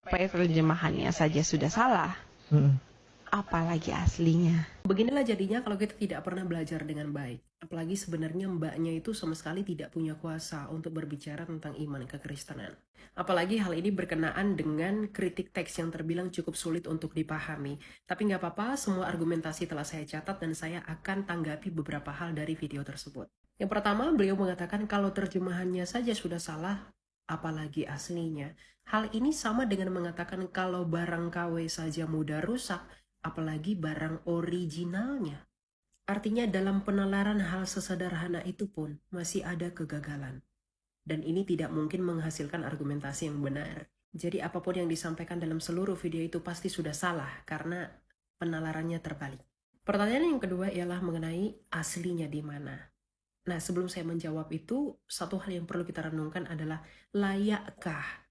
Terjemahannya saja sudah salah, apalagi aslinya. Beginilah jadinya kalau kita tidak pernah belajar dengan baik. Apalagi sebenarnya mbaknya itu sama sekali tidak punya kuasa untuk berbicara tentang iman kekristenan. Apalagi hal ini berkenaan dengan kritik teks yang terbilang cukup sulit untuk dipahami. Tapi nggak apa-apa, semua argumentasi telah saya catat dan saya akan tanggapi beberapa hal dari video tersebut. Yang pertama, beliau mengatakan kalau terjemahannya saja sudah salah, apalagi aslinya. Hal ini sama dengan mengatakan kalau barang KW saja mudah rusak, apalagi barang originalnya. Artinya dalam penalaran hal sesederhana itu pun masih ada kegagalan. Dan ini tidak mungkin menghasilkan argumentasi yang benar. Jadi apapun yang disampaikan dalam seluruh video itu pasti sudah salah karena penalarannya terbalik. Pertanyaan yang kedua ialah mengenai aslinya di mana. Nah, sebelum saya menjawab itu, satu hal yang perlu kita renungkan adalah layakkah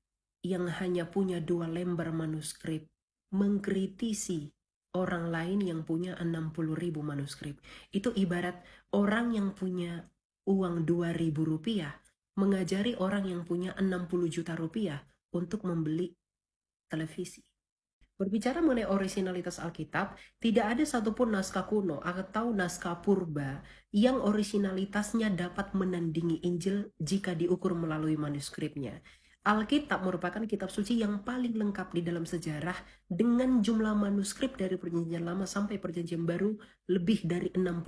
yang hanya punya 2 lembar manuskrip mengkritisi orang lain yang punya 60.000 manuskrip? Itu ibarat orang yang punya uang 2.000 rupiah mengajari orang yang punya 60 juta rupiah untuk membeli televisi. Berbicara mengenai originalitas Alkitab, tidak ada satupun naskah kuno atau naskah purba yang originalitasnya dapat menandingi Injil jika diukur melalui manuskripnya. Alkitab merupakan kitab suci yang paling lengkap di dalam sejarah dengan jumlah manuskrip dari Perjanjian Lama sampai Perjanjian Baru lebih dari 60.000,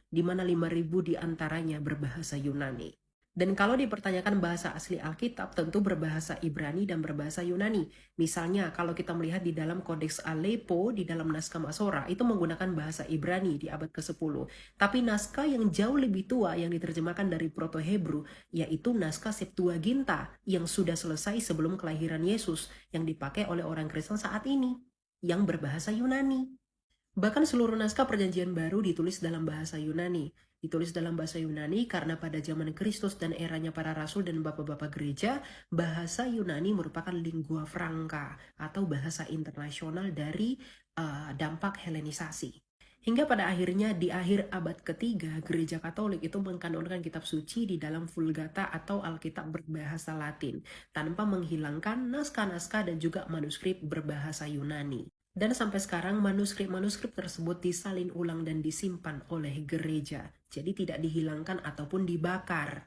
di mana 5.000 diantaranya berbahasa Yunani. Dan kalau dipertanyakan bahasa asli Alkitab, tentu berbahasa Ibrani dan berbahasa Yunani. Misalnya, kalau kita melihat di dalam Kodeks Aleppo, di dalam naskah Masora, itu menggunakan bahasa Ibrani di abad ke-10. Tapi naskah yang jauh lebih tua yang diterjemahkan dari Proto-Hebrew, yaitu naskah Septuaginta, yang sudah selesai sebelum kelahiran Yesus, yang dipakai oleh orang Kristen saat ini, yang berbahasa Yunani. Bahkan seluruh naskah Perjanjian Baru ditulis dalam bahasa Yunani. Ditulis dalam bahasa Yunani karena pada zaman Kristus dan eranya para rasul dan bapak-bapak gereja, bahasa Yunani merupakan lingua franca atau bahasa internasional dari dampak Helenisasi. Hingga pada akhirnya di akhir abad ketiga, gereja Katolik itu mengkanonkan kitab suci di dalam Vulgata atau Alkitab berbahasa Latin, tanpa menghilangkan naskah-naskah dan juga manuskrip berbahasa Yunani. Dan sampai sekarang manuskrip-manuskrip tersebut disalin ulang dan disimpan oleh gereja. Jadi tidak dihilangkan ataupun dibakar.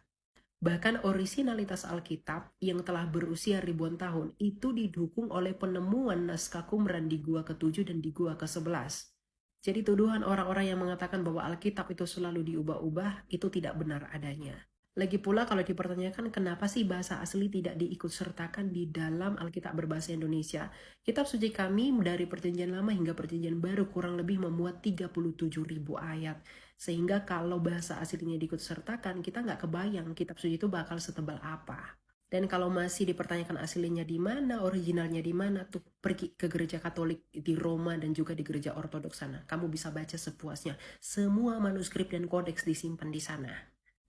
Bahkan originalitas Alkitab yang telah berusia ribuan tahun itu didukung oleh penemuan naskah Qumran di Gua ke-7 dan di Gua ke-11. Jadi tuduhan orang-orang yang mengatakan bahwa Alkitab itu selalu diubah-ubah itu tidak benar adanya. Lagi pula kalau dipertanyakan kenapa sih bahasa asli tidak diikutsertakan di dalam Alkitab berbahasa Indonesia. Kitab suci kami dari Perjanjian Lama hingga Perjanjian Baru kurang lebih memuat 37.000 ayat. Sehingga kalau bahasa aslinya diikutsertakan, kita nggak kebayang kitab suci itu bakal setebal apa. Dan kalau masih dipertanyakan aslinya di mana, originalnya di mana, tuh pergi ke gereja Katolik di Roma dan juga di gereja Ortodoks sana. Kamu bisa baca sepuasnya. Semua manuskrip dan kodeks disimpan di sana.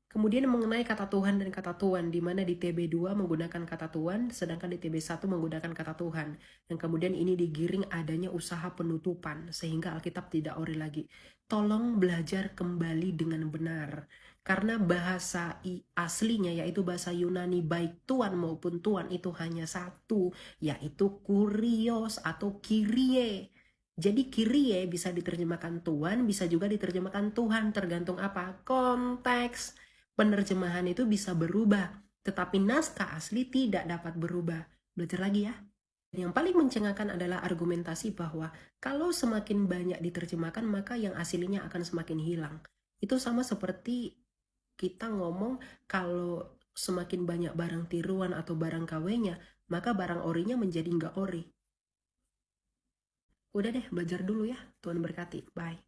Kemudian mengenai kata Tuhan dan kata Tuhan, di mana di TB2 menggunakan kata Tuhan, sedangkan di TB1 menggunakan kata Tuhan. Dan kemudian ini digiring adanya usaha penutupan, sehingga Alkitab tidak ori lagi. Tolong belajar kembali dengan benar. Karena bahasa aslinya, yaitu bahasa Yunani, baik Tuhan maupun Tuhan itu hanya satu, yaitu kurios atau Kyrie. Jadi Kyrie bisa diterjemahkan Tuhan, bisa juga diterjemahkan Tuhan, tergantung apa? Konteks. Penerjemahan itu bisa berubah, tetapi naskah asli tidak dapat berubah. Belajar lagi ya. Yang paling mencengangkan adalah argumentasi bahwa kalau semakin banyak diterjemahkan, maka yang aslinya akan semakin hilang. Itu sama seperti kita ngomong kalau semakin banyak barang tiruan atau barang KW-nya, maka barang orinya menjadi nggak ori. Udah deh, belajar dulu ya. Tuhan berkati. Bye.